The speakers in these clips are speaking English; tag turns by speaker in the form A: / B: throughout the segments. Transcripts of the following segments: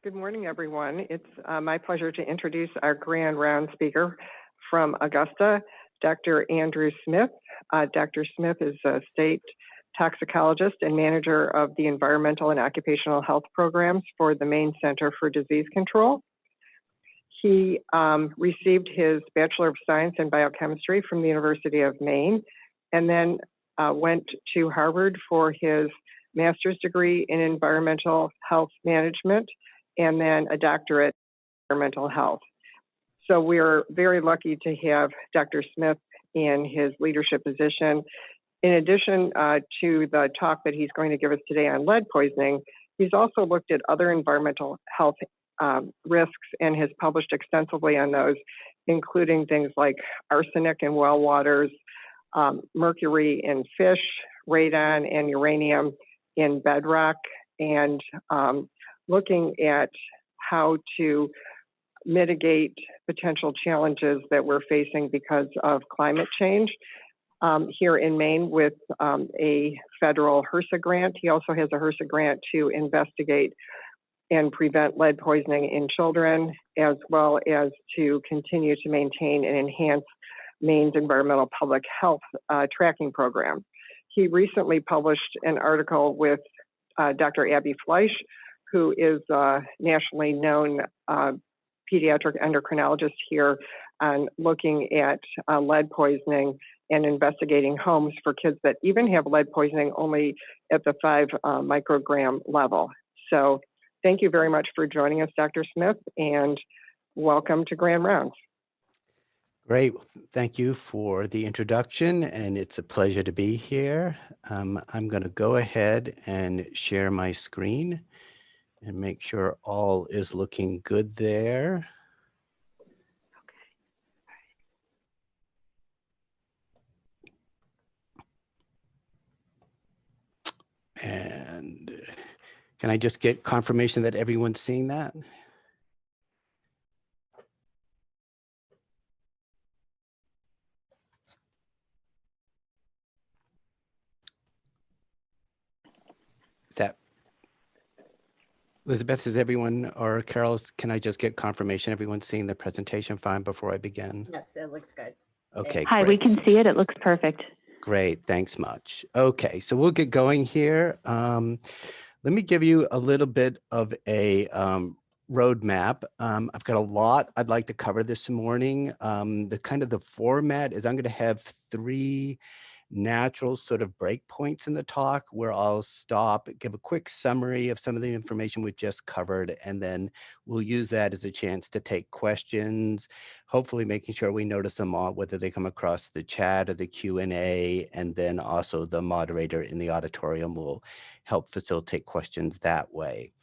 A: Good morning, everyone. It's my pleasure to introduce our grand round speaker from Augusta, Dr. Andrew Smith. Dr. Smith is a state toxicologist and manager of the environmental and occupational health programs for the Maine Center for Disease Control. He received his Bachelor of Science in Biochemistry from the University of Maine, and then went to Harvard for his master's degree in environmental health management, and then a doctorate in environmental health. So we're very lucky to have Dr. Smith in his leadership position. In addition to the talk that he's going to give us today on lead poisoning, he's also looked at other environmental health risks and has published extensively on those, including things like arsenic in well waters, mercury in fish, radon and uranium in bedrock, and looking at how to mitigate potential challenges that we're facing because of climate change. Here in Maine with a federal HRSA grant. He also has a HRSA grant to investigate and prevent lead poisoning in children, as well as to continue to maintain and enhance Maine's environmental public health tracking program. He recently published an article with Dr. Abby Fleisch, who is a nationally known pediatric endocrinologist here, on looking at lead poisoning and investigating homes for kids that even have lead poisoning only at the 5 microgram level. So thank you very much for joining us, Dr. Smith, and welcome to Grand Rounds.
B: Great. Thank you for the introduction, and it's a pleasure to be here. I'm going to go ahead and share my screen and make sure all is looking good there. And can I just get confirmation that everyone's seeing that? Elizabeth, is everyone, or Carol, can I just get confirmation everyone's seeing the presentation fine before I begin?
C: Yes, it looks good.
B: Okay,
D: Hi,
B: great.
D: we can see it. It looks perfect.
B: Great, thanks much. Okay, so we'll get going here. Let me give you a little bit of a roadmap. I've got a lot I'd like to cover this morning. The format is I'm going to have 3 natural sort of breakpoints in the talk where I'll stop, give a quick summary of some of the information we've just covered, and then we'll use that as a chance to take questions, hopefully making sure we notice them all, whether they come across the chat or the Q&A, and then also the moderator in the auditorium will help facilitate questions that way.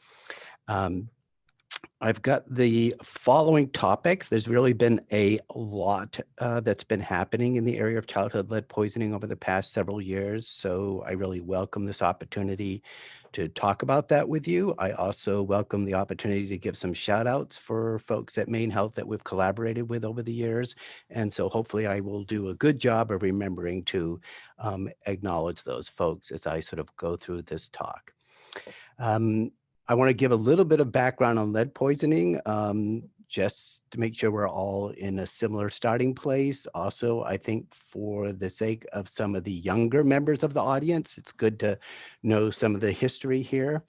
B: I've got the following topics. There's really been a lot that's been happening in the area of childhood lead poisoning over the past several years. So I really welcome this opportunity to talk about that with you. I also welcome the opportunity to give some shout outs for folks at Maine Health that we've collaborated with over the years. And so hopefully I will do a good job of remembering to acknowledge those folks as I sort of go through this talk. I want to give a little bit of background on lead poisoning, just to make sure we're all in a similar starting place. Also, I think for the sake of some of the younger members of the audience, it's good to know some of the history here.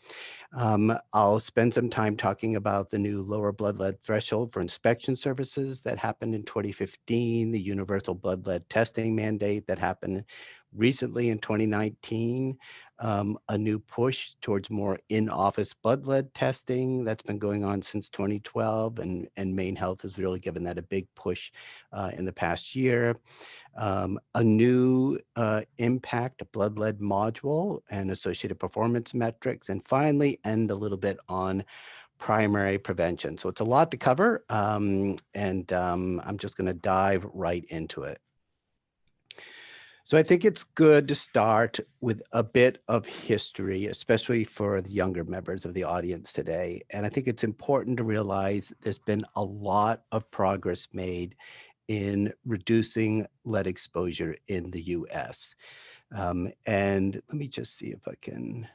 B: I'll spend some time talking about the new lower blood lead threshold for inspection services that happened in 2015, the universal blood lead testing mandate that happened recently in 2019, a new push towards more in-office blood lead testing that's been going on since 2012, and Maine Health has really given that a big push in the past year. A new impact blood lead module and associated performance metrics, and finally end a little bit on primary prevention. So it's a lot to cover, and I'm just going to dive right into it. So I think it's good to start with a bit of history, especially for the younger members of the audience today. And I think it's important to realize there's been a lot of progress made in reducing lead exposure in the US. And let me just see if I can.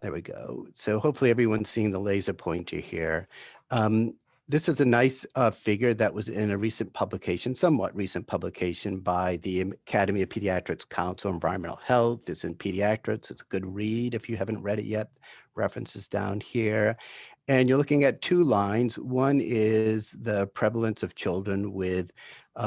B: There we go. So hopefully everyone's seeing the laser pointer here. Um, this is a nice figure that was in a recent publication, somewhat recent publication by the Academy of Pediatrics Council on Environmental Health. It's in pediatrics. It's a good read if you haven't read it yet. References down here. And you're looking at two lines. One is the prevalence of children with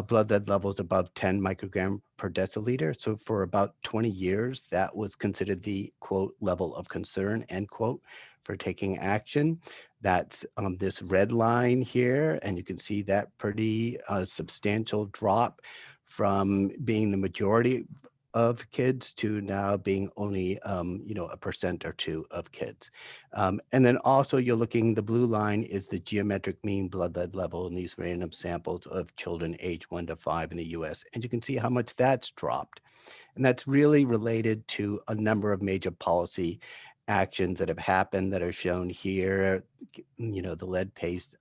B: blood lead levels above 10 microgram per deciliter. So for about 20 years, that was considered the quote level of concern, end quote, for taking action. That's this red line here, and you can see that pretty substantial drop from being the majority of kids to now being only, you know, 1% or 2% of kids. And then also you're looking, the blue line is the geometric mean blood lead level in these random samples of children age 1 to 5 in the US. And you can see how much that's dropped. And that's really related to a number of major policy actions that have happened that are shown here. You know, the lead-based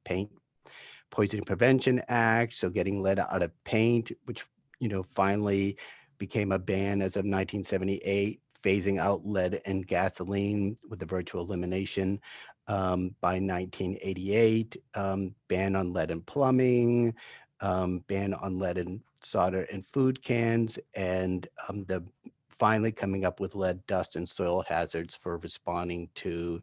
B: paint Poisoning Prevention Act, so getting lead out of paint, which, you know, finally became a ban as of 1978, phasing out lead and gasoline with the virtual elimination by 1988, ban on lead in plumbing, ban on lead in solder and food cans, and the finally coming up with lead, dust, and soil hazards for responding to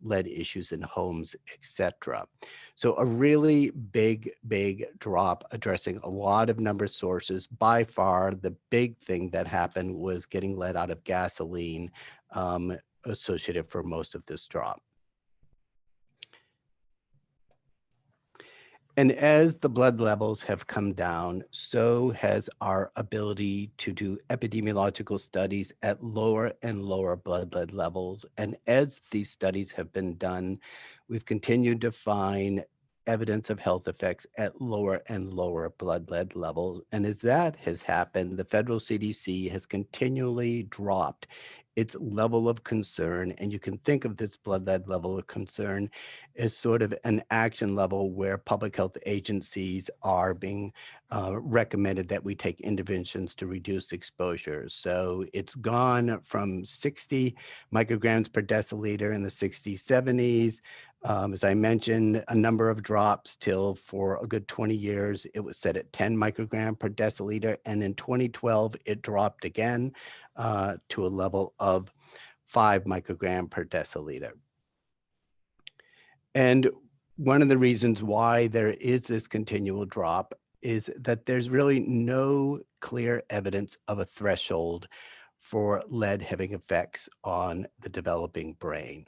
B: lead issues in homes, etc. So a really big, big drop addressing a lot of number sources. By far, the big thing that happened was getting lead out of gasoline associated for most of this drop. And as the blood levels have come down, so has our ability to do epidemiological studies at lower and lower blood lead levels. And as these studies have been done, we've continued to find evidence of health effects at lower and lower blood lead levels. And as that has happened, the federal CDC has continually dropped its level of concern. And you can think of this blood lead level of concern is sort of an action level where public health agencies are being recommended that we take interventions to reduce exposure. So it's gone from 60 micrograms per deciliter in the 60s, 70s. As I mentioned, a number of drops till for a good 20 years, it was set at 10 microgram per deciliter. And in 2012, it dropped again to a level of 5 microgram per deciliter. And one of the reasons why there is this continual drop is that there's really no clear evidence of a threshold for lead having effects on the developing brain.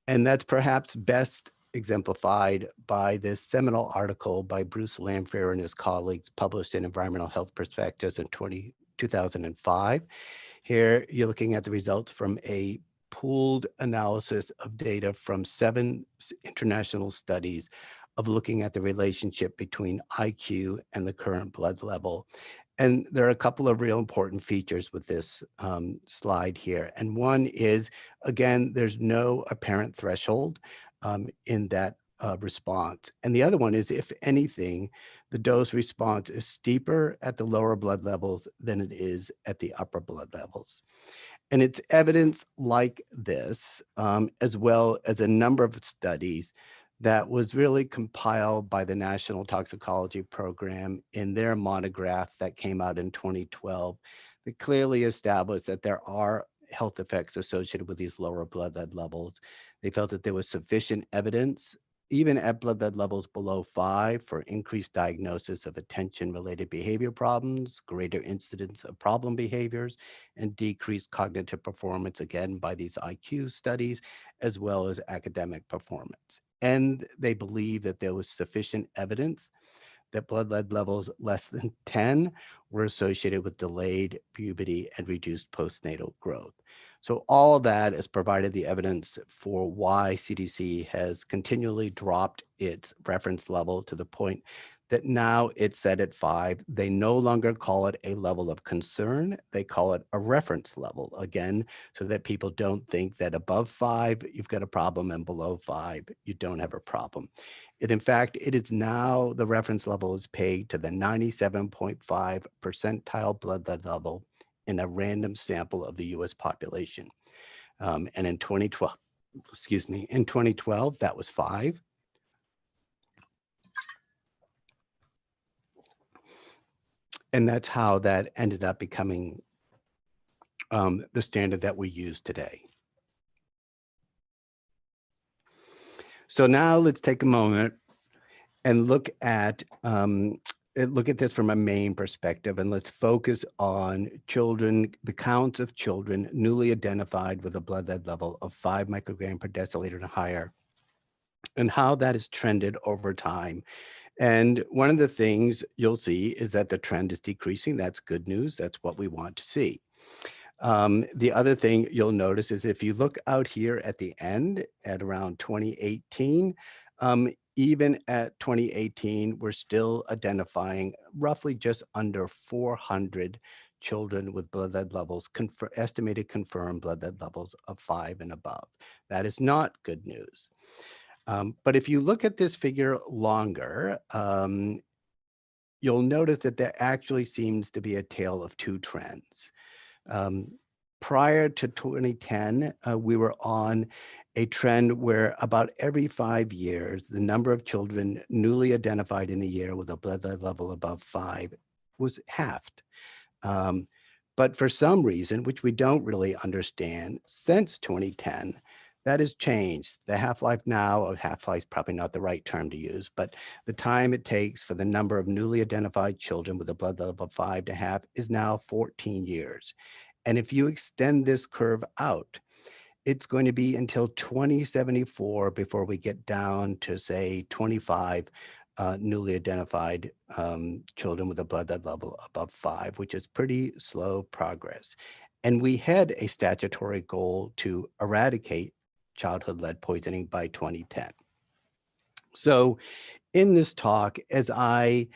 B: And that's perhaps best exemplified by this seminal article by Bruce Lanphier and his colleagues published in Environmental Health Perspectives in 2005. Here, you're looking at the results from a pooled analysis of data from 7 international studies of looking at the relationship between IQ and the current blood level. And there are a couple of real important features with this slide here. And one is, again, there's no apparent threshold in that response. And the other one is, if anything, the dose response is steeper at the lower blood levels than it is at the upper blood levels. And it's evidence like this, as well as a number of studies that was really compiled by the National Toxicology Program in their monograph that came out in 2012, that clearly established that there are health effects associated with these lower blood lead levels. They felt that there was sufficient evidence, even at blood lead levels below 5, for increased diagnosis of attention-related behavior problems, greater incidence of problem behaviors, and decreased cognitive performance, again, by these IQ studies, as well as academic performance. And they believe that there was sufficient evidence that blood lead levels less than 10 were associated with delayed puberty and reduced postnatal growth. So all of that has provided the evidence for why CDC has continually dropped its reference level to the point that now it's set at 5. They no longer call it a level of concern. They call it a reference level, again, so that people don't think that above 5, you've got a problem, and below 5, you don't have a problem. In fact, it is now, the reference level is pegged to the 97.5 percentile blood lead level in a random sample of the US population. And in 2012, in 2012, that was 5. And that's how that ended up becoming the standard that we use today. So now let's take a moment and look at this from a Maine perspective, and let's focus on children, the counts of children newly identified with a blood lead level of 5 microgram per deciliter and higher, and how that has trended over time. And one of the things you'll see is that the trend is decreasing. That's good news. That's what we want to see. The other thing you'll notice is if you look out here at the end at around 2018, even at 2018, we're still identifying roughly just under 400 children with blood lead levels, estimated confirmed blood lead levels of 5 and above. That is not good news. But if you look at this figure longer, you'll notice that there actually seems to be a tale of two trends. Prior to 2010, we were on a trend where about every 5 years, the number of children newly identified in a year with a blood lead level above 5 was halved. But for some reason, which we don't really understand, since 2010, that has changed. The half-life now, or half-life is probably not the right term to use, but the time it takes for the number of newly identified children with a blood level of 5 to half is now 14 years. And if you extend this curve out, it's going to be until 2074 before we get down to, say, 25 newly identified children with a blood lead level above 5, which is pretty slow progress. And we had a statutory goal to eradicate childhood lead poisoning by 2010. So in this talk, as I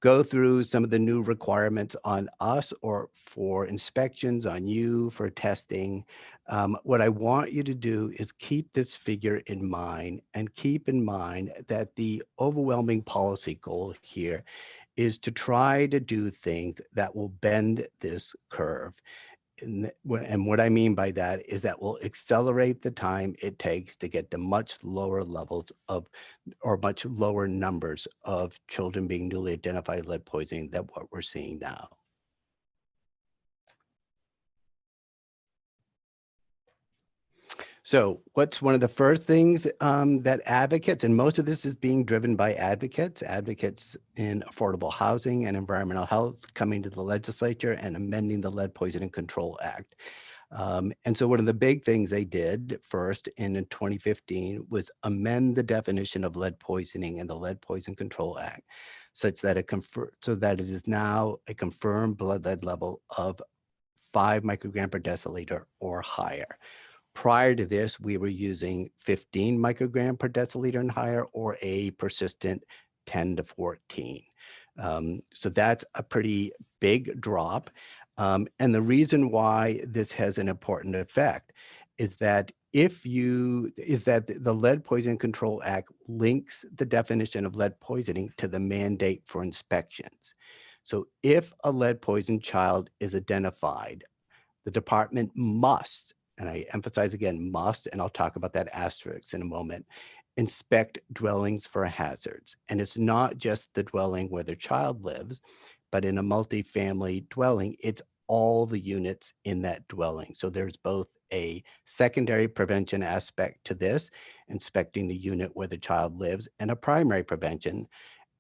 B: go through some of the new requirements on us or for inspections, on you for testing, what I want you to do is keep this figure in mind, and keep in mind that the overwhelming policy goal here is to try to do things that will bend this curve. And what I mean by that is that will accelerate the time it takes to get to much lower levels of, or much lower numbers of children being newly identified lead poisoning than what we're seeing now. So what's one of the first things that advocates, and most of this is being driven by advocates in affordable housing and environmental health, coming to the legislature and amending the Lead Poisoning Control Act. And so one of the big things they did first in 2015 was amend the definition of lead poisoning in the Lead Poison Control Act, such that it is now a confirmed blood lead level of 5 microgram per deciliter or higher. Prior to this, we were using 15 microgram per deciliter and higher, or a persistent 10 to 14. So that's a pretty big drop. And the reason why this has an important effect is that the Lead Poisoning Control Act links the definition of lead poisoning to the mandate for inspections. So if a lead poisoned child is identified, the department must, and I emphasize again, must, and I'll talk about that asterisk in a moment, inspect dwellings for hazards. And it's not just the dwelling where the child lives, but in a multifamily dwelling, it's all the units in that dwelling. So there's both a secondary prevention aspect to this, inspecting the unit where the child lives, and a primary prevention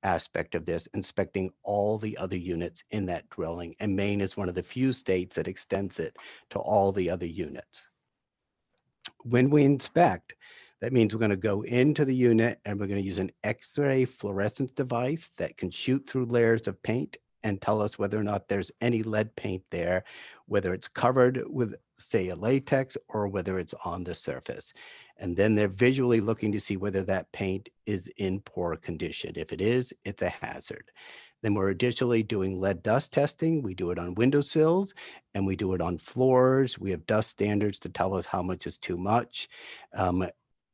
B: aspect of this, inspecting all the other units in that dwelling. And Maine is one of the few states that extends it to all the other units. When we inspect, that means we're going to go into the unit and we're going to use an X-ray fluorescence device that can shoot through layers of paint and tell us whether or not there's any lead paint there, whether it's covered with, say, a latex, or whether it's on the surface. And then they're visually looking to see whether that paint is in poor condition. If it is, it's a hazard. Then we're additionally doing lead dust testing. We do it on windowsills and we do it on floors. We have dust standards to tell us how much is too much.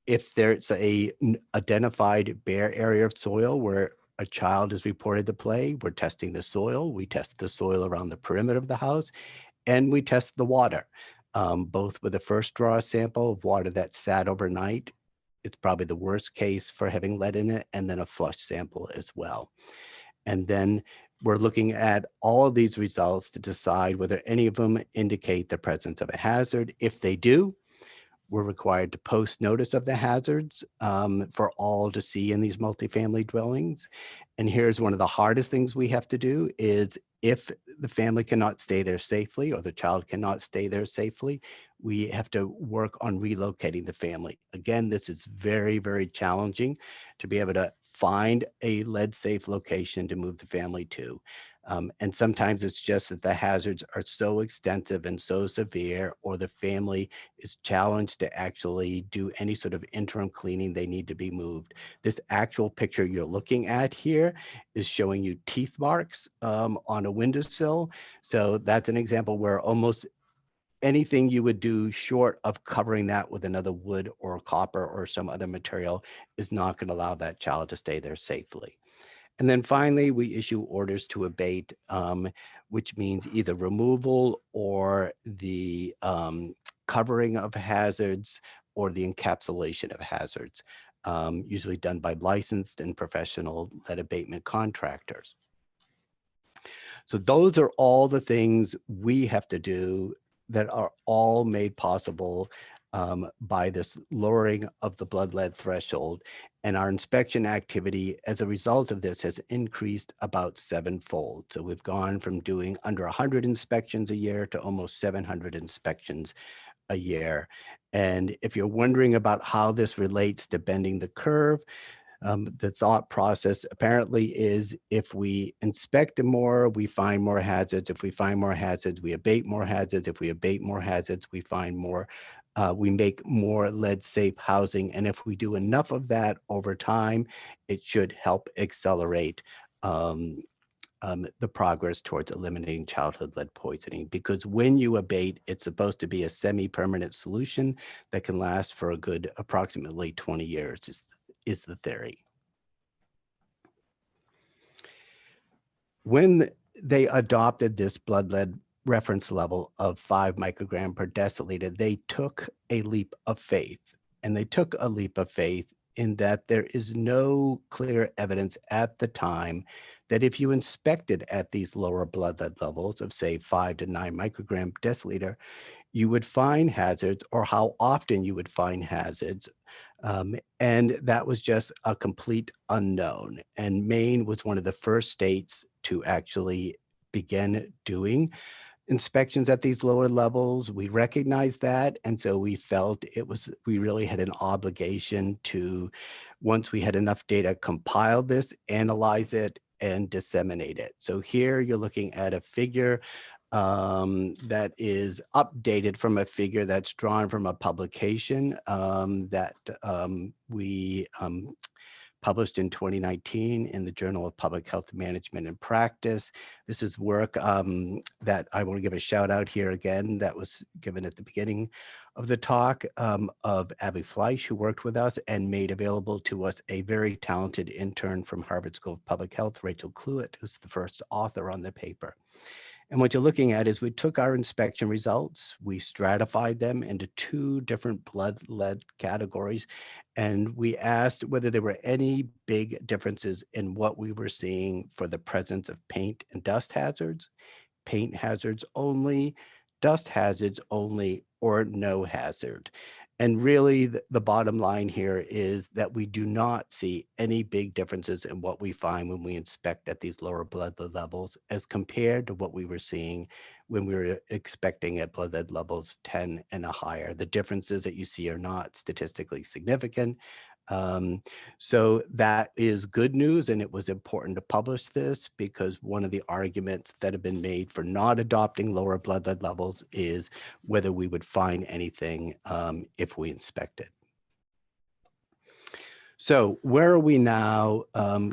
B: If there's a identified bare area of soil where a child is reported to play, we're testing the soil. We test the soil around the perimeter of the house. And we tested the water, both with a first draw sample of water that sat overnight. It's probably the worst case for having lead in it, and then a flush sample as well. And then we're looking at all of these results to decide whether any of them indicate the presence of a hazard. If they do, we're required to post notice of the hazards for all to see in these multifamily dwellings. And here's one of the hardest things we have to do is if the family cannot stay there safely or the child cannot stay there safely, we have to work on relocating the family. Again, this is very, very challenging to be able to find a lead safe location to move the family to. And sometimes it's just that the hazards are so extensive and so severe, or the family is challenged to actually do any sort of interim cleaning, they need to be moved. This actual picture you're looking at here is showing you teeth marks on a windowsill. So that's an example where almost anything you would do short of covering that with another wood or copper or some other material is not going to allow that child to stay there safely. And then finally, we issue orders to abate, which means either removal or the covering of hazards or the encapsulation of hazards, usually done by licensed and professional lead abatement contractors. So those are all the things we have to do that are all made possible by this lowering of the blood lead threshold. And our inspection activity as a result of this has increased about 7-fold. So we've gone from doing under 100 inspections a year to almost 700 inspections a year. And if you're wondering about how this relates to bending the curve, the thought process apparently is if we inspect more, we find more hazards. If we find more hazards, we abate more hazards. If we abate more hazards, we find more, we make more lead safe housing. And if we do enough of that over time, it should help accelerate the progress towards eliminating childhood lead poisoning. Because when you abate, it's supposed to be a semi-permanent solution that can last for a good approximately 20 years is the theory. When they adopted this blood lead reference level of 5 microgram per deciliter, they took a leap of faith. And they took a leap of faith in that there is no clear evidence at the time that if you inspected at these lower blood lead levels of, say, 5 to 9 microgram per deciliter, you would find hazards, or how often you would find hazards. And that was just a complete unknown. And Maine was one of the first states to actually begin doing inspections at these lower levels. We recognized that. And so we felt we really had an obligation to, once we had enough data, compile this, analyze it, and disseminate it. So here you're looking at a figure that is updated from a figure that's drawn from a publication that we published in 2019 in the Journal of Public Health Management and Practice. This is work that I want to give a shout out here again that was given at the beginning of the talk of Abby Fleisch, who worked with us and made available to us a very talented intern from Harvard School of Public Health, Rachel Cluett, who's the first author on the paper. And what you're looking at is we took our inspection results, we stratified them into 2 different blood lead categories, and we asked whether there were any big differences in what we were seeing for the presence of paint and dust hazards, paint hazards only, dust hazards only, or no hazard. And really, the bottom line here is that we do not see any big differences in what we find when we inspect at these lower blood lead levels as compared to what we were seeing when we were expecting at blood lead levels 10 and higher. The differences that you see are not statistically significant. So that is good news, and it was important to publish this because one of the arguments that have been made for not adopting lower blood lead levels is whether we would find anything if we inspected. So where are we now,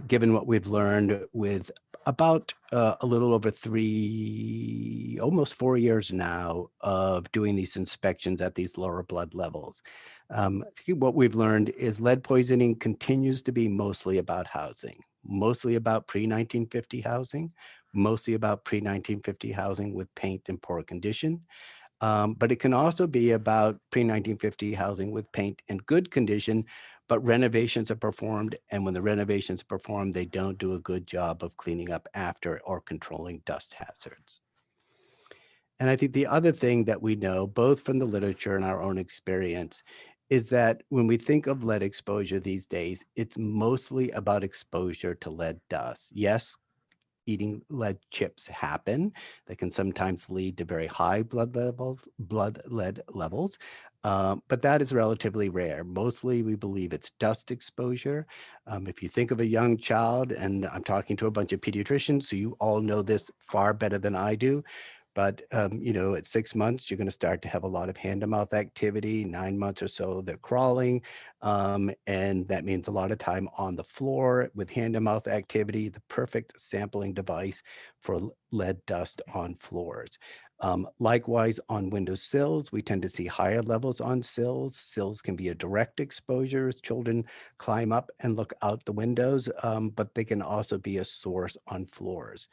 B: given what we've learned with about a little over almost 4 years now of doing these inspections at these lower blood levels? I think what we've learned is lead poisoning continues to be mostly about housing, mostly about pre-1950 housing, mostly about pre-1950 housing with paint in poor condition. But it can also be about pre-1950 housing with paint in good condition, but renovations are performed. And when the renovations are performed, they don't do a good job of cleaning up after or controlling dust hazards. And I think the other thing that we know, both from the literature and our own experience, is that when we think of lead exposure these days, it's mostly about exposure to lead dust. Yes, eating lead chips happen. That can sometimes lead to very high blood lead levels, but that is relatively rare. Mostly, we believe it's dust exposure. If you think of a young child, and I'm talking to a bunch of pediatricians, so you all know this far better than I do. But at 6 months, you're going to start to have a lot of hand-to-mouth activity. 9 months or so, they're crawling, and that means a lot of time on the floor with hand-to-mouth activity. The perfect sampling device for lead dust on floors. Likewise, on window sills, we tend to see higher levels on sills. Sills can be a direct exposure as children climb up and look out the windows, but they can also be a source on floors.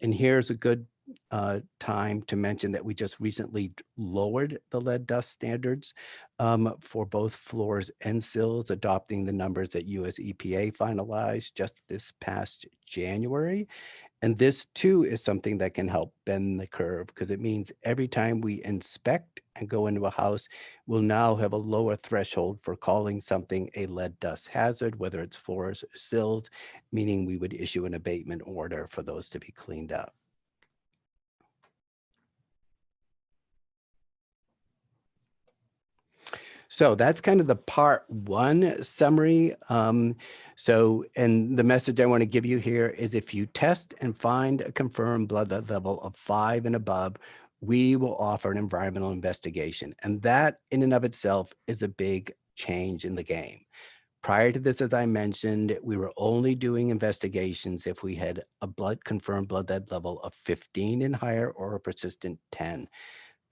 B: And here's a good time to mention that we just recently lowered the lead dust standards for both floors and sills, adopting the numbers that US EPA finalized just this past January. And this too is something that can help bend the curve, because it means every time we inspect and go into a house, we'll now have a lower threshold for calling something a lead dust hazard, whether it's floors or sills, meaning we would issue an abatement order for those to be cleaned up. So that's kind of the part one summary. And the message I want to give you here is, if you test and find a confirmed blood level of 5 and above, we will offer an environmental investigation. And that in and of itself is a big change in the game. Prior to this, as I mentioned, we were only doing investigations if we had a confirmed blood lead level of 15 and higher, or a persistent 10.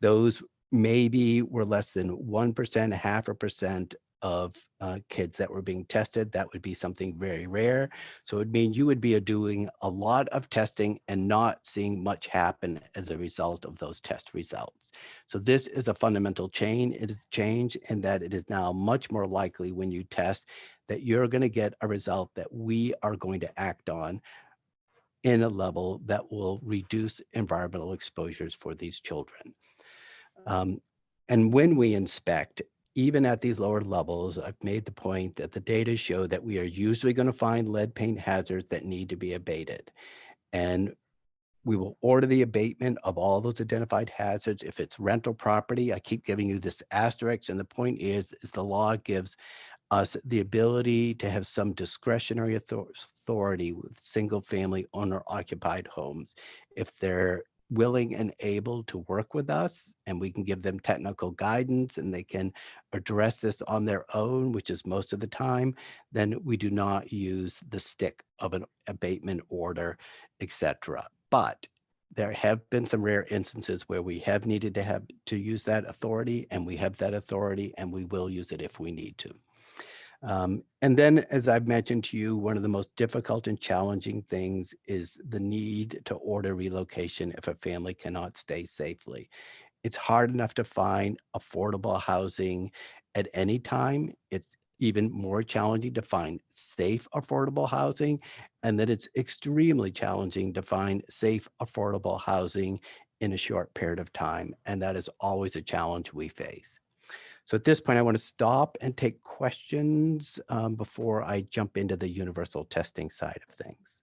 B: Those maybe were less than 1%, 0.5% of kids that were being tested. That would be something very rare. So it would mean you would be doing a lot of testing and not seeing much happen as a result of those test results. So this is a fundamental change. It is change in that it is now much more likely when you test that you're going to get a result that we are going to act on in a level that will reduce environmental exposures for these children. And when we inspect, even at these lower levels, I've made the point that the data show that we are usually going to find lead paint hazards that need to be abated. And we will order the abatement of all those identified hazards. If it's rental property, I keep giving you this asterisk, and the point is the law gives us the ability to have some discretionary authority with single-family owner-occupied homes. If they're willing and able to work with us, and we can give them technical guidance, and they can address this on their own, which is most of the time, then we do not use the stick of an abatement order, etc. But there have been some rare instances where we have needed to use that authority, and we have that authority, and we will use it if we need to. And then, as I've mentioned to you, one of the most difficult and challenging things is the need to order relocation if a family cannot stay safely. It's hard enough to find affordable housing at any time. It's even more challenging to find safe, affordable housing, and that it's extremely challenging to find safe, affordable housing in a short period of time. And that is always a challenge we face. So at this point, I want to stop and take questions before I jump into the universal testing side of things.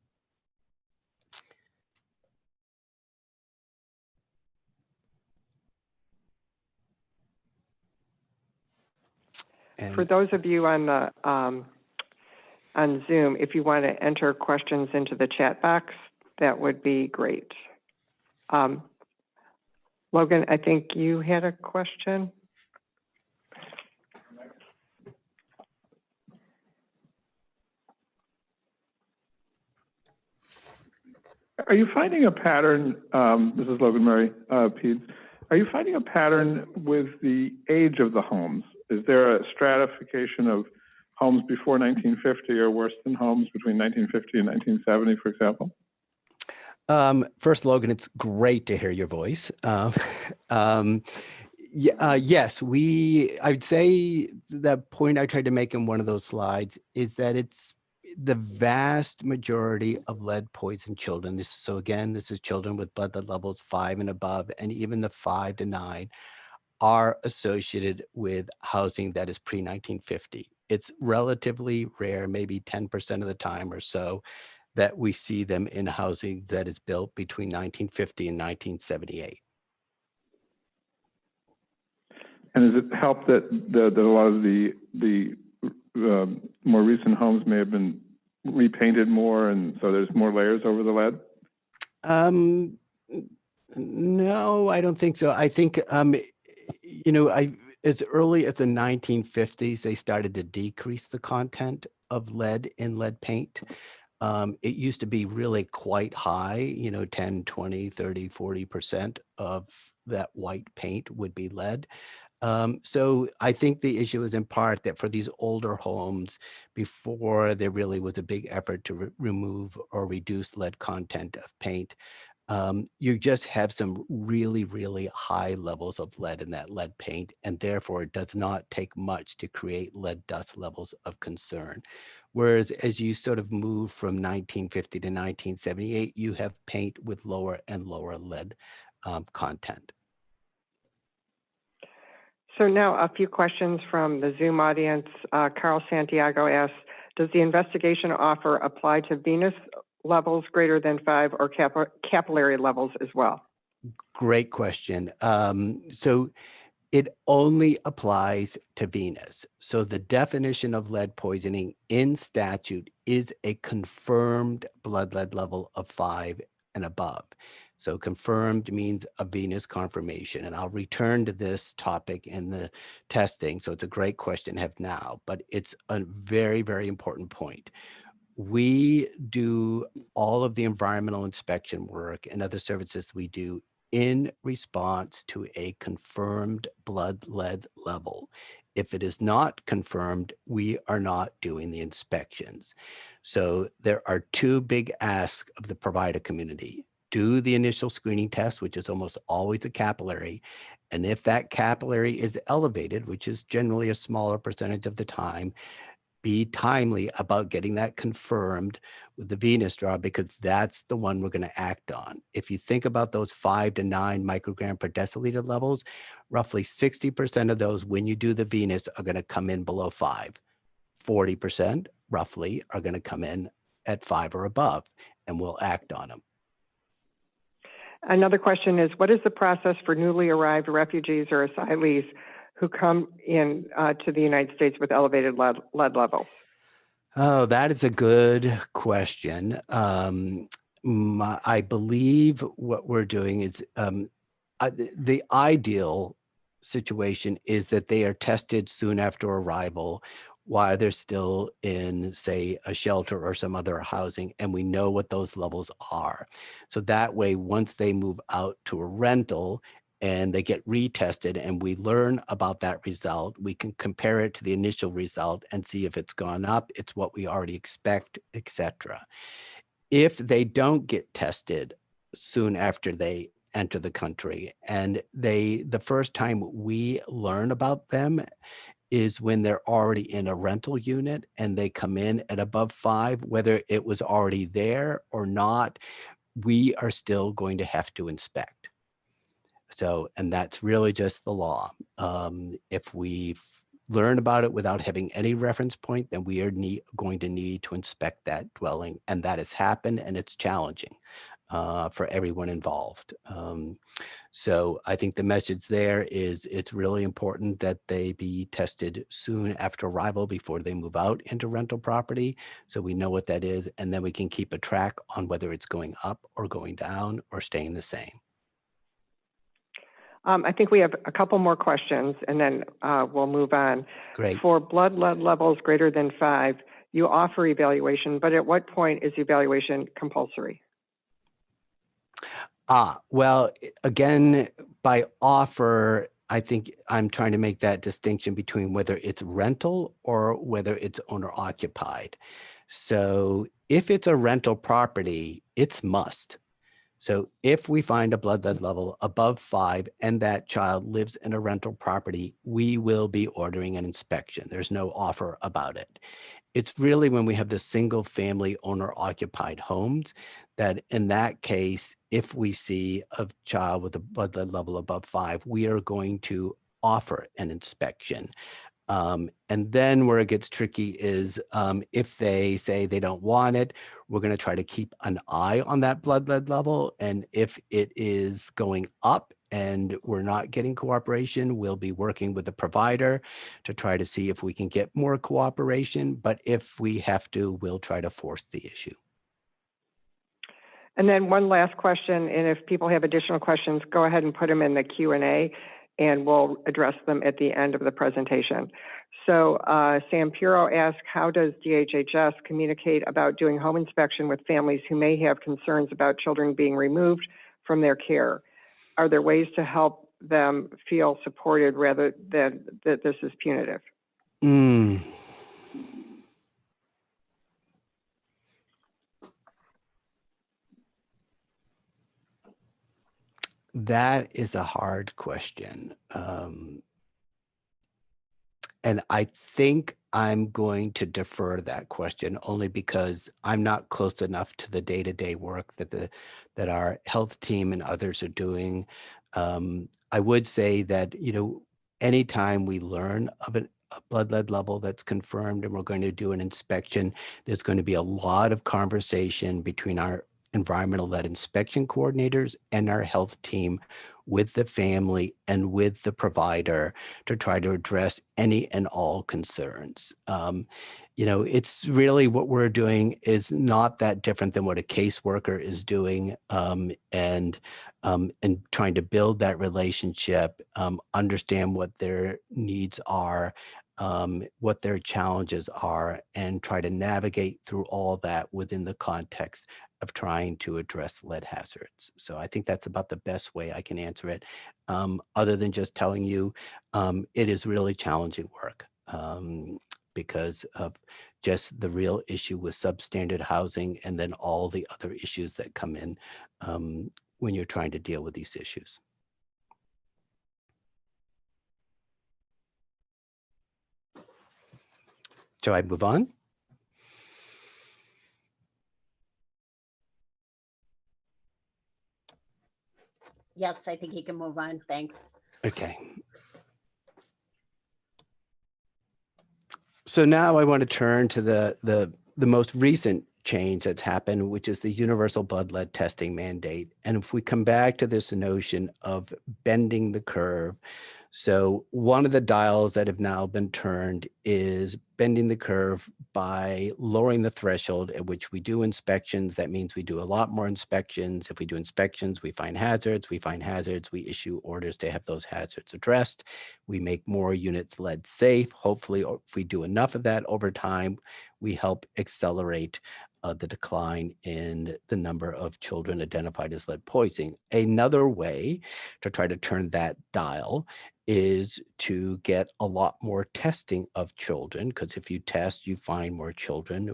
A: For those of you on the on Zoom, if you want to enter questions into the chat box, that would be great. Logan, I think you had a question.
C: Are you finding a pattern, this is Logan Murray, PEDS, are you finding a pattern with the age of the homes? Is there a stratification of homes before 1950 or worse than homes between 1950 and 1970, for example?
B: First, Logan, it's great to hear your voice. Um, yes, I'd say the point I tried to make in one of those slides is that it's the vast majority of lead poisoned children. So again, this is children with blood lead levels 5 and above, and even the 5 to 9 are associated with housing that is pre-1950. It's relatively rare, maybe 10% of the time or so, that we see them in housing that is built between 1950 and 1978.
C: And does it help that a lot of the more recent homes may have been repainted more, and so there's more layers over the lead?
B: No, I don't think so. I think, as early as the 1950s, they started to decrease the content of lead in lead paint. It used to be really quite high, 10, 20, 30, 40% of that white paint would be lead. So I think the issue is in part that for these older homes, before there really was a big effort to remove or reduce lead content of paint, you just have some really, really high levels of lead in that lead paint, and therefore it does not take much to create lead dust levels of concern. Whereas as you sort of move from 1950 to 1978, you have paint with lower and lower lead content.
A: So now a few questions from the Zoom audience. Carl Santiago asks, does the investigation offer apply to venous levels greater than 5 or capillary levels as well?
B: Great question. So it only applies to venous. So the definition of lead poisoning in statute is a confirmed blood lead level of 5 and above. So confirmed means a venous confirmation. And I'll return to this topic in the testing. So it's a great question to have now, but it's a very, very important point. We do all of the environmental inspection work and other services we do in response to a confirmed blood lead level. If it is not confirmed, we are not doing the inspections. So there are two big asks of the provider community. Do the initial screening test, which is almost always a capillary. And if that capillary is elevated, which is generally a smaller percentage of the time, be timely about getting that confirmed with the venous draw, because that's the one we're going to act on. If you think about those 5 to 9 microgram per deciliter levels, roughly 60% of those, when you do the venous, are going to come in below 5. 40% roughly are going to come in at 5 or above, and we'll act on them.
A: Another question is, what is the process for newly arrived refugees or asylees who come in to the United States with elevated lead levels?
B: Oh, that is a good question. I believe what we're doing is the ideal situation is that they are tested soon after arrival while they're still in, say, a shelter or some other housing, and we know what those levels are. So that way, once they move out to a rental and they get retested and we learn about that result, we can compare it to the initial result and see if it's gone up, it's what we already expect, etc. If they don't get tested soon after they enter the country, and the first time we learn about them is when they're already in a rental unit and they come in at above 5, whether it was already there or not, we are still going to have to inspect. So, and that's really just the law. If we learn about it without having any reference point, then we are going to need to inspect that dwelling. And that has happened, and it's challenging for everyone involved. So I think the message there is it's really important that they be tested soon after arrival before they move out into rental property, so we know what that is, and then we can keep a track on whether it's going up or going down or staying the same.
A: I think we have a couple more questions, and then we'll move on.
B: Great.
A: For blood lead levels greater than 5, you offer evaluation, but at what point is evaluation compulsory?
B: Well, again, by offer, I think I'm trying to make that distinction between whether it's rental or whether it's owner occupied. So if it's a rental property, it's must. So if we find a blood lead level above 5 and that child lives in a rental property, we will be ordering an inspection. There's no offer about it. It's really when we have the single family owner occupied homes that in that case, if we see a child with a blood lead level above 5, we are going to offer an inspection. And then where it gets tricky is if they say they don't want it, we're going to try to keep an eye on that blood lead level. And if it is going up and we're not getting cooperation, we'll be working with the provider to try to see if we can get more cooperation. But if we have to, we'll try to force the issue.
A: And then one last question, and if people have additional questions, go ahead and put them in the Q&A and we'll address them at the end of the presentation. So Sam Puro asked, how does DHHS communicate about doing home inspection with families who may have concerns about children being removed from their care? Are there ways to help them feel supported rather than that this is punitive?
B: That is a hard question. And I think I'm going to defer that question only because I'm not close enough to the day-to-day work that our health team and others are doing. I would say that, anytime we learn of a blood lead level that's confirmed and we're going to do an inspection, there's going to be a lot of conversation between our environmental lead inspection coordinators and our health team with the family and with the provider to try to address any and all concerns. It's really what we're doing is not that different than what a caseworker is doing, and trying to build that relationship, understand what their needs are, what their challenges are, and try to navigate through all that within the context of trying to address lead hazards. So I think that's about the best way I can answer it, other than just telling you it is really challenging work because of just the real issue with substandard housing and then all the other issues that come in when you're trying to deal with these issues. Shall I move on?
D: Yes, I think he can move on. Thanks.
B: Okay. So now I want to turn to the most recent change that's happened, which is the universal blood lead testing mandate. And if we come back to this notion of bending the curve, so one of the dials that have now been turned is bending the curve by lowering the threshold at which we do inspections. That means we do a lot more inspections. If we do inspections, we find hazards. We find hazards, we issue orders to have those hazards addressed. We make more units lead safe. Hopefully, if we do enough of that over time, we help accelerate the decline in the number of children identified as lead poisoning. Another way to try to turn that dial is to get a lot more testing of children, because if you test, you find more children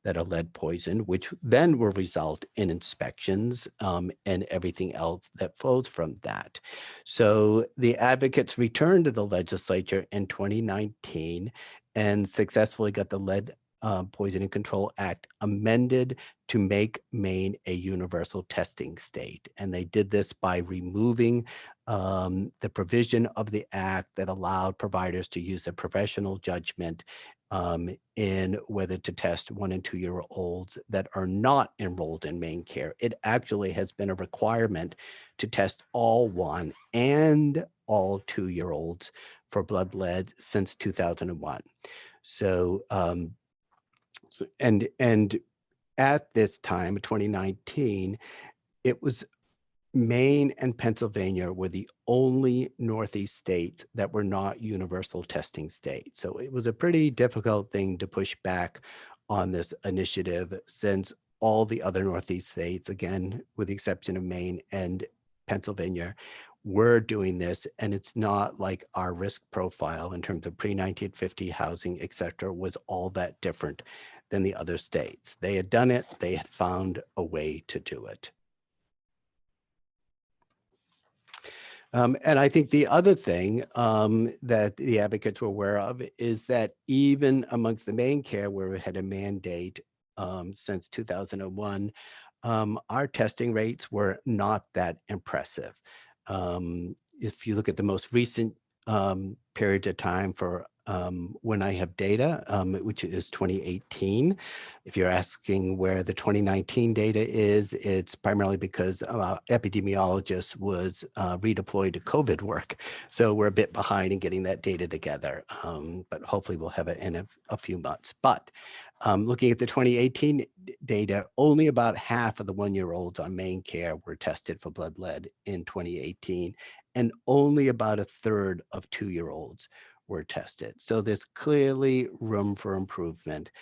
B: that are lead poisoned, which then will result in inspections and everything else that flows from that. So the advocates returned to the legislature in 2019 and successfully got the Lead Poisoning Control Act amended to make Maine a universal testing state. And they did this by removing the provision of the act that allowed providers to use their professional judgment in whether to test 1 and 2 year olds that are not enrolled in Maine Care. It actually has been a requirement to test all 1 and all 2 year olds for blood lead since 2001. So, and at this time, 2019, it was Maine and Pennsylvania were the only Northeast states that were not universal testing states. So it was a pretty difficult thing to push back on this initiative, since all the other Northeast states, again, with the exception of Maine and Pennsylvania, were doing this. And it's not like our risk profile in terms of pre-1950 housing, et cetera, was all that different than the other states. They had done it. They had found a way to do it. And I think the other thing that the advocates were aware of is that even amongst the Maine care, where we had a mandate since 2001, our testing rates were not that impressive. If you look at the most recent period of time for when I have data, which is 2018. If you're asking where the 2019 data is, it's primarily because epidemiologists was redeployed to COVID work. So we're a bit behind in getting that data together, but hopefully we'll have it in a few months. But looking at the 2018 data, only about half of the 1-year-olds on Maine care were tested for blood lead in 2018, and only about a third of 2-year-olds were tested. So there's clearly room for improvement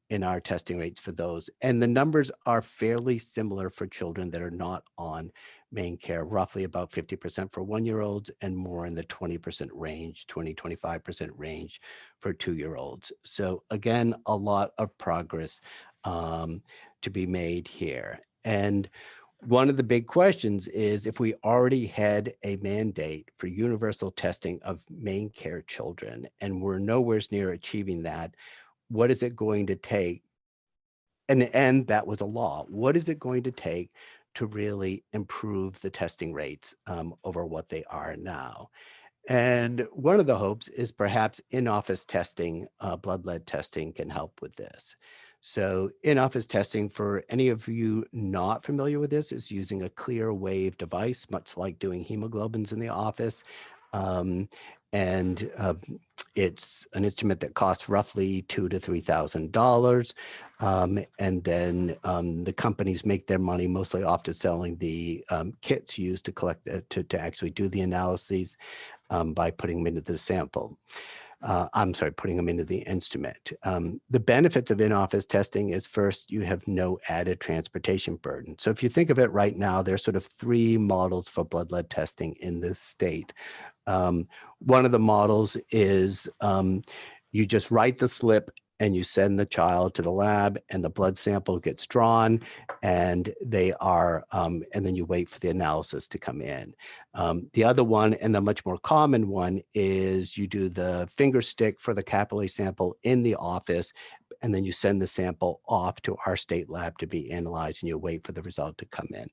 B: in our testing rates for those. And the numbers are fairly similar for children that are not on Maine care, roughly about 50% for 1-year-olds and more in the 20% range, 25% range for 2-year-olds. So again, a lot of progress to be made here. And one of the big questions is, if we already had a mandate for universal testing of Maine care children and we're nowhere near achieving that, what is it going to take? And that was a law. What is it going to take to really improve the testing rates over what they are now? And one of the hopes is perhaps in-office testing, blood lead testing can help with this. So in-office testing, for any of you not familiar with this, is using a clear wave device, much like doing hemoglobins in the office. It's an instrument that costs roughly $2,000 to $3,000. And then the companies make their money mostly off to selling the kits used to collect, to actually do the analyses by putting them into the sample. Putting them into the instrument. The benefits of in-office testing is, first, you have no added transportation burden. So if you think of it right now, there's sort of 3 models for blood lead testing in this state. One of the models is you just write the slip and you send the child to the lab and the blood sample gets drawn and and then you wait for the analysis to come in. The other one, and the much more common one, is you do the finger stick for the capillary sample in the office, and then you send the sample off to our state lab to be analyzed and you wait for the result to come in.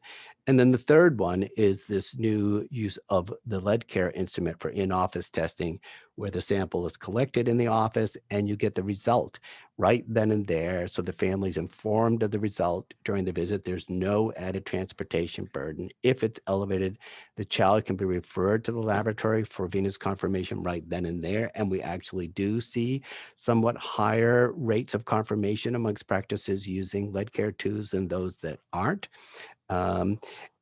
B: And then the third one is this new use of the lead care instrument for in-office testing, where the sample is collected in the office and you get the result right then and there. So the family's informed of the result during the visit. There's no added transportation burden. If it's elevated, the child can be referred to the laboratory for venous confirmation right then and there. And we actually do see somewhat higher rates of confirmation amongst practices using lead care tubes than those that aren't.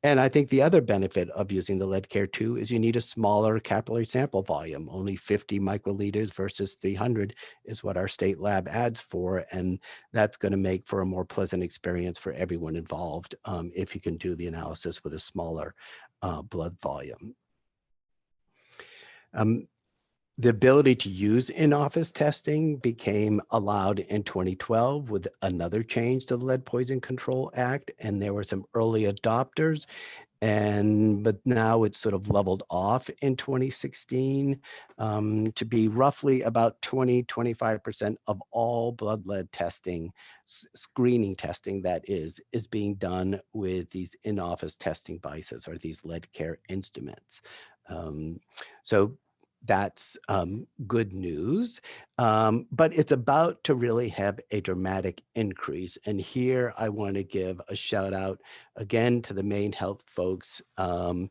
B: And I think the other benefit of using the lead care tube is you need a smaller capillary sample volume. Only 50 microliters versus 300 is what our state lab adds for. And that's going to make for a more pleasant experience for everyone involved if you can do the analysis with a smaller blood volume. The ability to use in-office testing became allowed in 2012 with another change to the Lead Poison Control Act, and there were some early adopters, but now it's sort of leveled off in 2016 to be roughly about 25% of all blood lead testing, screening testing that is being done with these in-office testing devices or these lead care instruments. So that's good news, but it's about to really have a dramatic increase. And here I want to give a shout out again to the Maine Health folks, and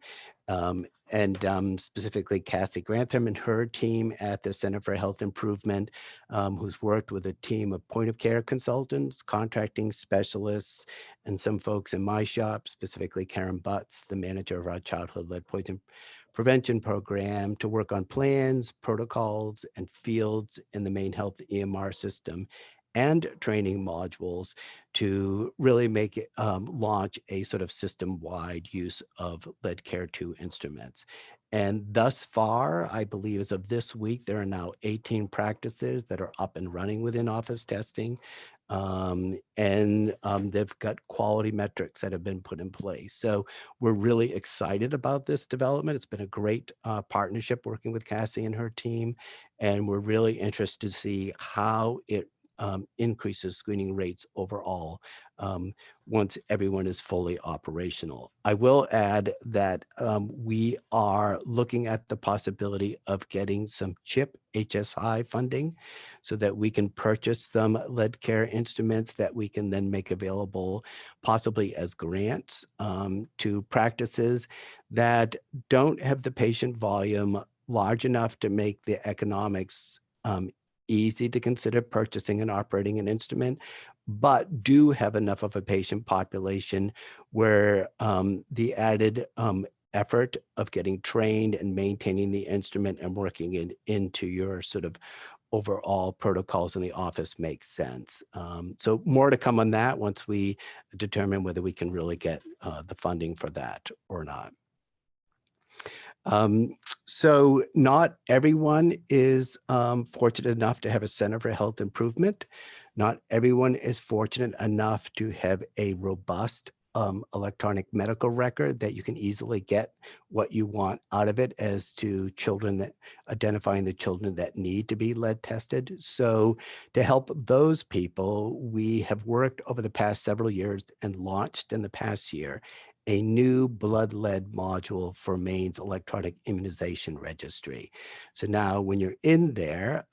B: specifically Cassie Grantham and her team at the Center for Health Improvement, who's worked with a team of point of care consultants, contracting specialists, and some folks in my shop, specifically Karen Butts, the manager of our childhood lead poison prevention program, to work on plans, protocols, and fields in the Maine Health EMR system and training modules to really make it launch a sort of system-wide use of lead care 2 instruments. And thus far, I believe as of this week, there are now 18 practices that are up and running with in-office testing. They've got quality metrics that have been put in place. So we're really excited about this development. It's been a great partnership working with Cassie and her team. And we're really interested to see how it increases screening rates overall once everyone is fully operational. I will add that we are looking at the possibility of getting some CHIP HSI funding so that we can purchase some lead care instruments that we can then make available possibly as grants to practices that don't have the patient volume large enough to make the economics easy to consider purchasing and operating an instrument, but do have enough of a patient population where the added effort of getting trained and maintaining the instrument and working it into your sort of overall protocols in the office makes sense. So more to come on that once we determine whether we can really get the funding for that or not. So not everyone is fortunate enough to have a Center for Health Improvement. Not everyone is fortunate enough to have a robust electronic medical record that you can easily get what you want out of it as to children that identifying the children that need to be lead tested. So to help those people, we have worked over the past several years and launched in the past year a new blood lead module for Maine's electronic immunization registry. So now when you're in there,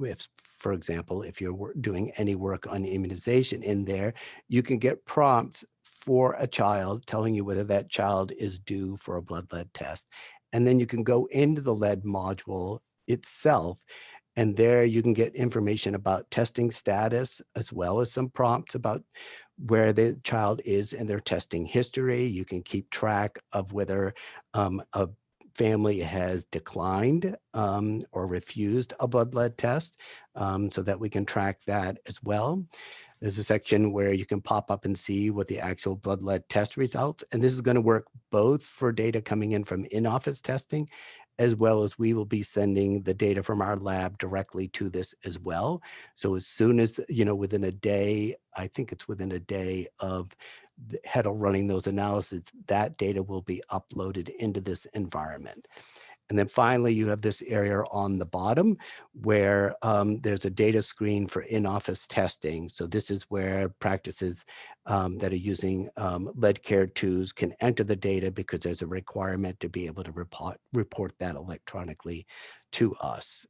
B: if, for example, if you're doing any work on immunization in there, you can get prompts for a child telling you whether that child is due for a blood lead test. And then you can go into the lead module itself, and there you can get information about testing status, as well as some prompts about where the child is in their testing history. You can keep track of whether a family has declined or refused a blood lead test so that we can track that as well. There's a section where you can pop up and see what the actual blood lead test results. And this is going to work both for data coming in from in-office testing, as well as we will be sending the data from our lab directly to this as well. So as soon as, within a day, I think it's within a day of the Heddle running those analyses, that data will be uploaded into this environment. And then finally, you have this area on the bottom where there's a data screen for in-office testing. So this is where practices that are using lead care tools can enter the data because there's a requirement to be able to report that electronically to us.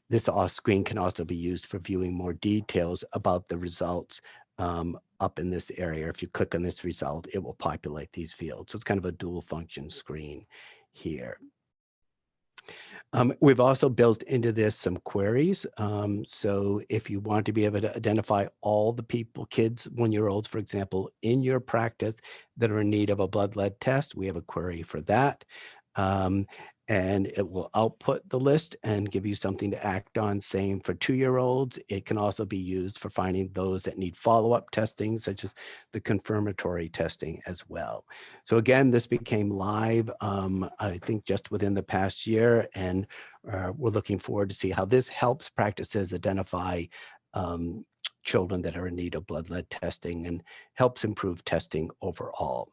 B: This screen can also be used for viewing more details about the results up in this area. If you click on this result, it will populate these fields. So it's kind of a dual function screen here. We've also built into this some queries. So if you want to be able to identify all the kids, 1-year-olds, for example, in your practice that are in need of a blood lead test, we have a query for that. And it will output the list and give you something to act on. Same for 2-year-olds. It can also be used for finding those that need follow-up testing, such as the confirmatory testing as well. So again, this became live, I think just within the past year, and we're looking forward to see how this helps practices identify children that are in need of blood lead testing and helps improve testing overall.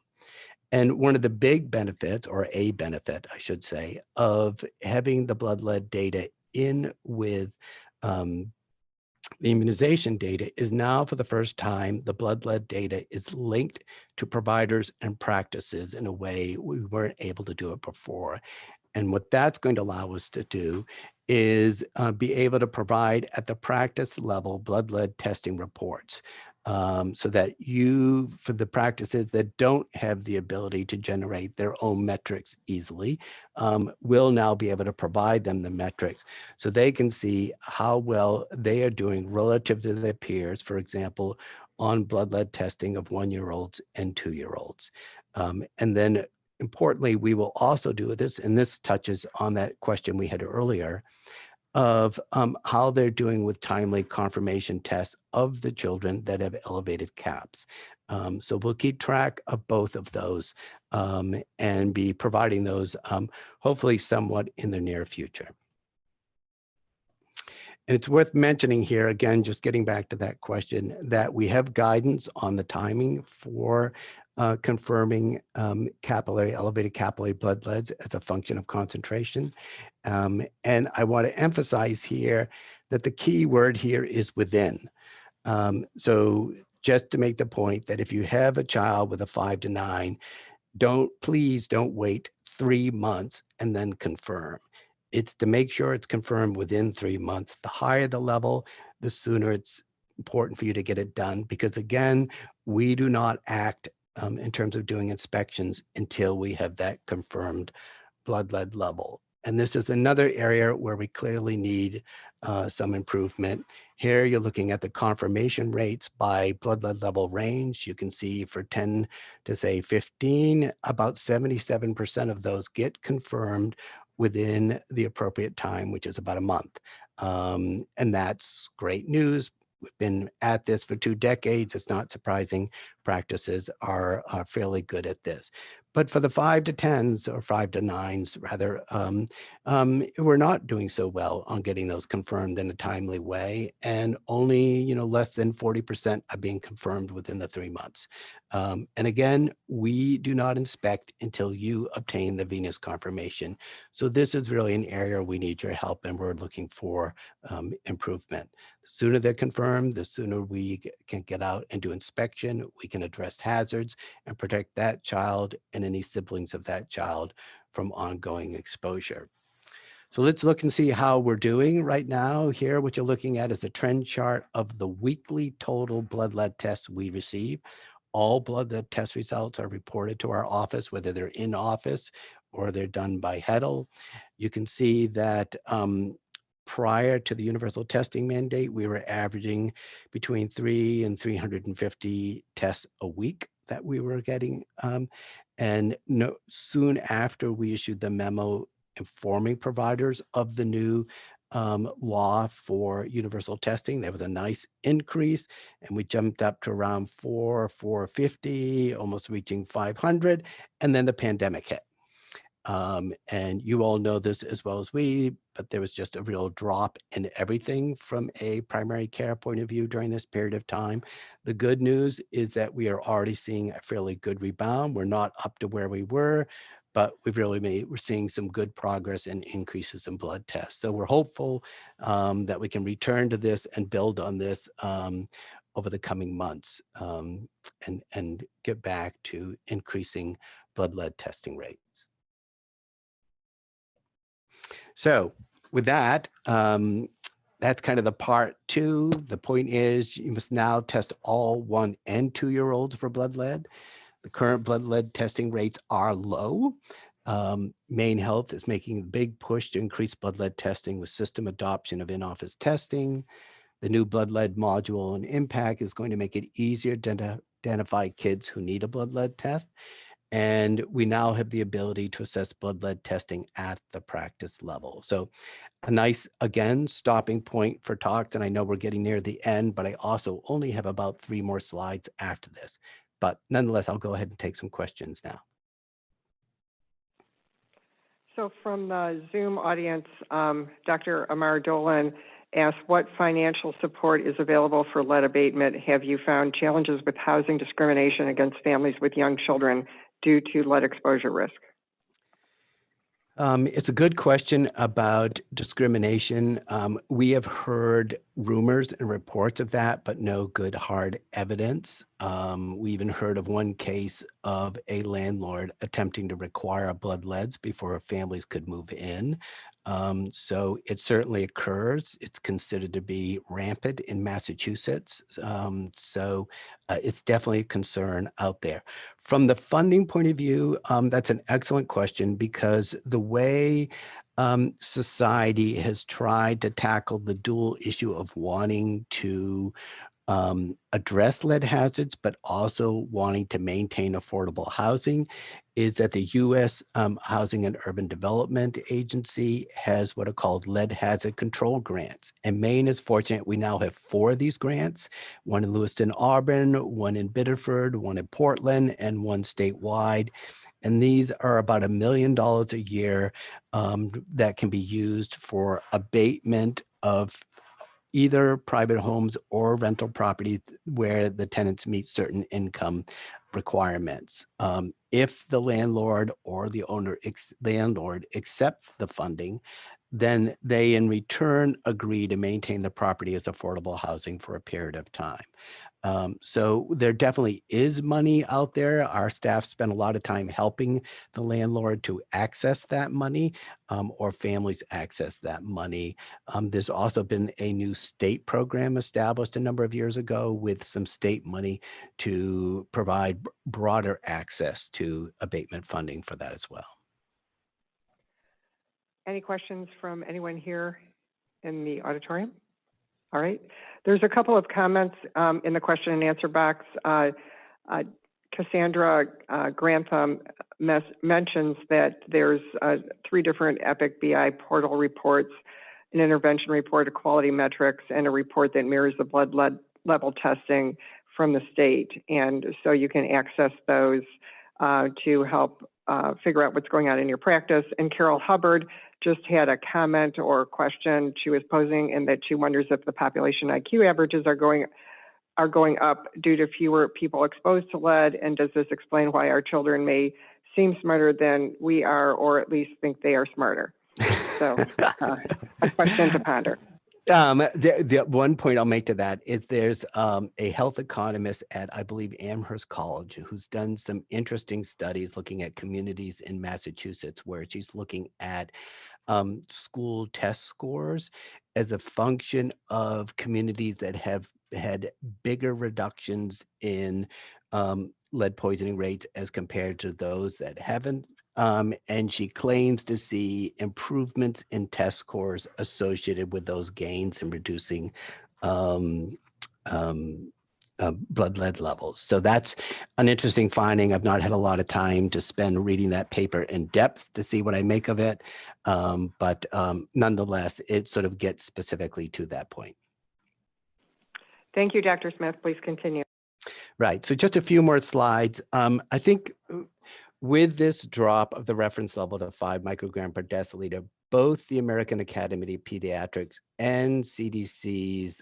B: And one of the big benefits, or a benefit, I should say, of having the blood lead data in with the immunization data is now for the first time, the blood lead data is linked to providers and practices in a way we weren't able to do it before. And what that's going to allow us to do is be able to provide at the practice level blood lead testing reports. So that for the practices that don't have the ability to generate their own metrics easily, will now be able to provide them the metrics so they can see how well they are doing relative to their peers, for example, on blood lead testing of 1-year-olds and 2-year-olds. And then importantly, we will also do this, and this touches on that question we had earlier, of how they're doing with timely confirmation tests of the children that have elevated CAPs. So we'll keep track of both of those and be providing those hopefully somewhat in the near future. And it's worth mentioning here, again, just getting back to that question, that we have guidance on the timing for confirming elevated capillary blood leads as a function of concentration. And I want to emphasize here that the key word here is within. So just to make the point that if you have a child with a 5 to 9, please don't wait 3 months and then confirm. It's to make sure it's confirmed within 3 months. The higher the level, the sooner it's important for you to get it done, because again, we do not act in terms of doing inspections until we have that confirmed blood lead level. And this is another area where we clearly need some improvement. Here you're looking at the confirmation rates by blood lead level range. You can see for 10 to say 15, about 77% of those get confirmed within the appropriate time, which is about a month. And that's great news. We've been at this for 2 decades. It's not surprising. Practices are fairly good at this. But for the 5 to 10s or 5 to 9s, rather, we're not doing so well on getting those confirmed in a timely way, and only less than 40% are being confirmed within the 3 months. And again, we do not inspect until you obtain the venous confirmation. So this is really an area we need your help, and we're looking for improvement. The sooner they're confirmed, the sooner we can get out and do inspection. We can address hazards and protect that child and any siblings of that child from ongoing exposure. So let's look and see how we're doing right now. Here, what you're looking at is a trend chart of the weekly total blood lead tests we receive. All blood lead test results are reported to our office, whether they're in office or they're done by Heddle. You can see that prior to the universal testing mandate, we were averaging between 3 and 350 tests a week that we were getting. And soon after we issued the memo informing providers of the new law for universal testing, there was a nice increase, and we jumped up to around 450, almost reaching 500, and then the pandemic hit. And you all know this as well as we, but there was just a real drop in everything from a primary care point of view during this period of time. The good news is that we are already seeing a fairly good rebound. We're not up to where we were, but we're seeing some good progress and increases in blood tests. So we're hopeful that we can return to this and build on this over the coming months and get back to increasing blood lead testing rates. So with that, that's kind of the part 2. The point is you must now test all 1 and 2-year-olds for blood lead. The current blood lead testing rates are low. Maine Health is making a big push to increase blood lead testing with system adoption of in-office testing. The new blood lead module and impact is going to make it easier to identify kids who need a blood lead test. And we now have the ability to assess blood lead testing at the practice level. So a nice, again, stopping point for talks. And I know we're getting near the end, but I also only have about 3 more slides after this. But nonetheless, I'll go ahead and take some questions now.
A: So from the Zoom audience, Dr. Amar Dolan asked, what financial support is available for lead abatement? Have you found challenges with housing discrimination against families with young children due to lead exposure risk?
B: It's a good question about discrimination. We have heard rumors and reports of that, but no good hard evidence. We even heard of one case of a landlord attempting to require blood leads before families could move in. So it certainly occurs. It's considered to be rampant in Massachusetts. So it's definitely a concern out there. From the funding point of view, that's an excellent question, because the way society has tried to tackle the dual issue of wanting to address lead hazards, but also wanting to maintain affordable housing, is that the U.S. Housing and Urban Development Agency has what are called lead hazard control grants. And Maine is fortunate. We now have 4 of these grants, one in Lewiston, Auburn, one in Biddeford, one in Portland, and one statewide. And these are about $1 million a year that can be used for abatement of either private homes or rental properties where the tenants meet certain income requirements. If the landlord or the landlord accepts the funding, then they in return agree to maintain the property as affordable housing for a period of time. So there definitely is money out there. Our staff spend a lot of time helping the landlord to access that money, or families access that money. There's also been a new state program established a number of years ago with some state money to provide broader access to abatement funding for that as well.
A: Any questions from anyone here in the auditorium? All right. There's a couple of comments in the question and answer box. Cassandra Grantham mentions that there's 3 different EPIC BI portal reports, an intervention report, a quality metrics, and a report that mirrors the blood lead level testing from the state. And so you can access those to help figure out what's going on in your practice. And Carol Hubbard just had a comment or question she was posing, and that she wonders if the population IQ averages are going up due to fewer people exposed to lead, and does this explain why our children may seem smarter than we are, or at least think they are smarter? So a question to ponder.
B: The one point I'll make to that is there's a health economist at, I believe, Amherst College, who's done some interesting studies looking at communities in Massachusetts, where she's looking at school test scores as a function of communities that have had bigger reductions in lead poisoning rates as compared to those that haven't. And she claims to see improvements in test scores associated with those gains in reducing blood lead levels. So that's an interesting finding. I've not had a lot of time to spend reading that paper in depth to see what I make of it. But nonetheless, it sort of gets specifically to that point.
A: Thank you, Dr. Smith. Please continue.
B: Right. So just a few more slides. I think with this drop of the reference level to 5 microgram per deciliter, both the American Academy of Pediatrics and CDC's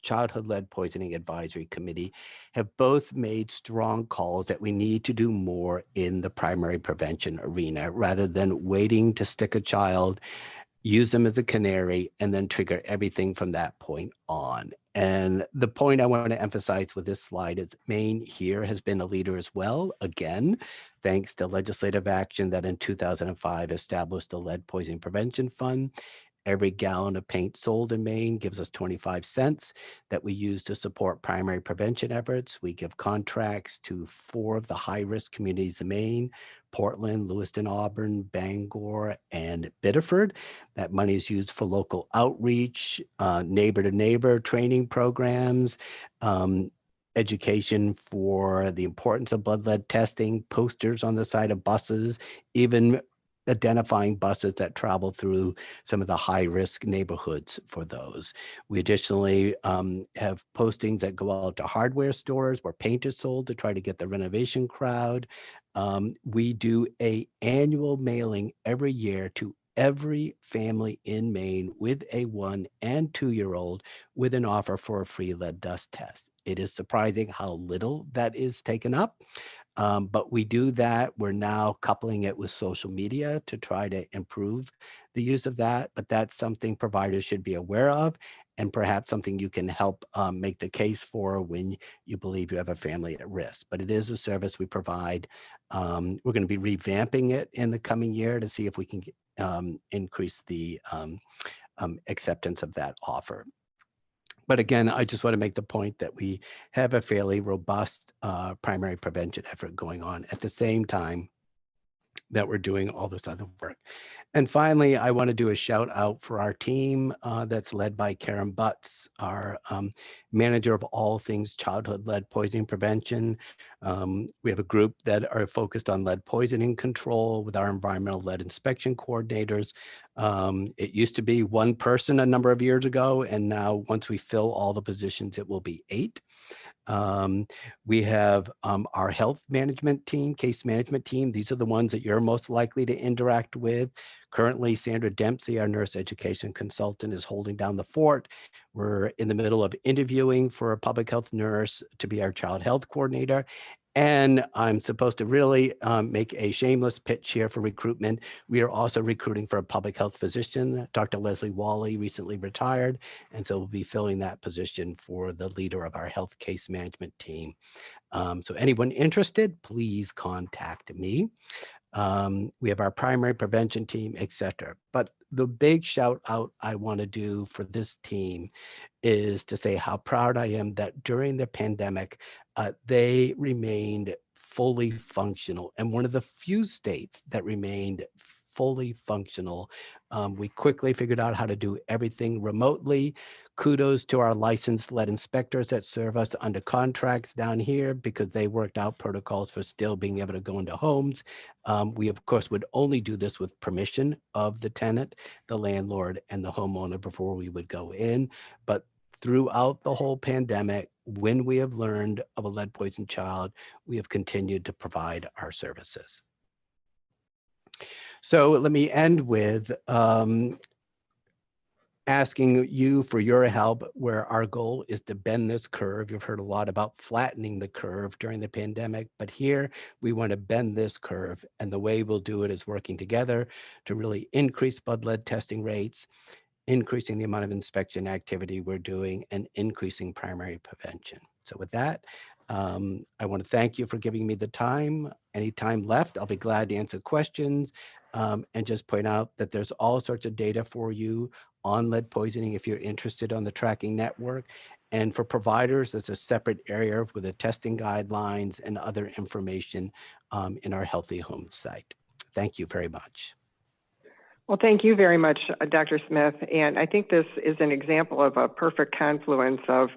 B: Childhood Lead Poisoning Advisory Committee have both made strong calls that we need to do more in the primary prevention arena, rather than waiting to stick a child, use them as a canary, and then trigger everything from that point on. And the point I want to emphasize with this slide is Maine here has been a leader as well, again, thanks to legislative action that in 2005 established the Lead Poisoning Prevention Fund. Every gallon of paint sold in Maine gives us 25 cents that we use to support primary prevention efforts. We give contracts to 4 of the high-risk communities in Maine: Portland, Lewiston, Auburn, Bangor, and Biddeford. That money is used for local outreach, neighbor-to-neighbor training programs, education for the importance of blood lead testing, posters on the side of buses, even identifying buses that travel through some of the high-risk neighborhoods for those. We additionally have postings that go out to hardware stores where paint is sold to try to get the renovation crowd. We do an annual mailing every year to every family in Maine with a 1- and 2-year-old with an offer for a free lead dust test. It is surprising how little that is taken up. But we do that. We're now coupling it with social media to try to improve the use of that. But that's something providers should be aware of, and perhaps something you can help make the case for when you believe you have a family at risk. But it is a service we provide. We're going to be revamping it in the coming year to see if we can increase the acceptance of that offer. But again, I just want to make the point that we have a fairly robust primary prevention effort going on. At the same time, that we're doing all this other work. And finally, I want to do a shout out for our team that's led by Karen Butts, our manager of all things childhood lead poisoning prevention. We have a group that are focused on lead poisoning control with our environmental lead inspection coordinators. It used to be one person a number of years ago, and now once we fill all the positions, it will be 8. We have our health management team, case management team. These are the ones that you're most likely to interact with. Currently, Sandra Dempsey, our nurse education consultant, is holding down the fort. We're in the middle of interviewing for a public health nurse to be our child health coordinator. And I'm supposed to really make a shameless pitch here for recruitment. We are also recruiting for a public health physician. Dr. Leslie Wally recently retired, and so we'll be filling that position for the leader of our health case management team. So anyone interested, please contact me. We have our primary prevention team, etc. But the big shout out I want to do for this team is to say how proud I am that during the pandemic, they remained fully functional, and one of the few states that remained fully functional. We quickly figured out how to do everything remotely. Kudos to our licensed lead inspectors that serve us under contracts down here, because they worked out protocols for still being able to go into homes. We, of course, would only do this with permission of the tenant, the landlord, and the homeowner before we would go in. But throughout the whole pandemic, when we have learned of a lead poisoned child, we have continued to provide our services. So let me end with asking you for your help, where our goal is to bend this curve. You've heard a lot about flattening the curve during the pandemic, but here we want to bend this curve. And the way we'll do it is working together to really increase blood lead testing rates, increasing the amount of inspection activity we're doing, and increasing primary prevention. So with that, I want to thank you for giving me the time. Any time left, I'll be glad to answer questions, and just point out that there's all sorts of data for you on lead poisoning if you're interested on the tracking network. And for providers, there's a separate area with the testing guidelines and other information in our Healthy Homes site. Thank you very much.
A: Well, thank you very much, Dr. Smith. And I think this is an example of a perfect confluence of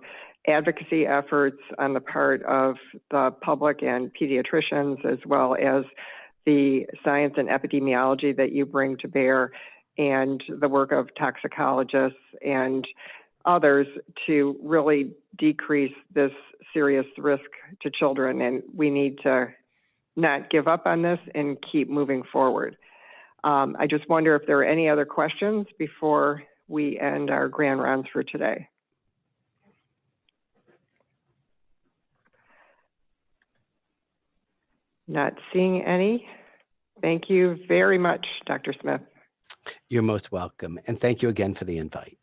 A: advocacy efforts on the part of the public and pediatricians, as well as the science and epidemiology that you bring to bear, and the work of toxicologists and others to really decrease this serious risk to children. And we need to not give up on this and keep moving forward. I just wonder if there are any other questions before we end our grand rounds for today. Not seeing any. Thank you very much, Dr. Smith.
B: You're most welcome. And thank you again for the invite.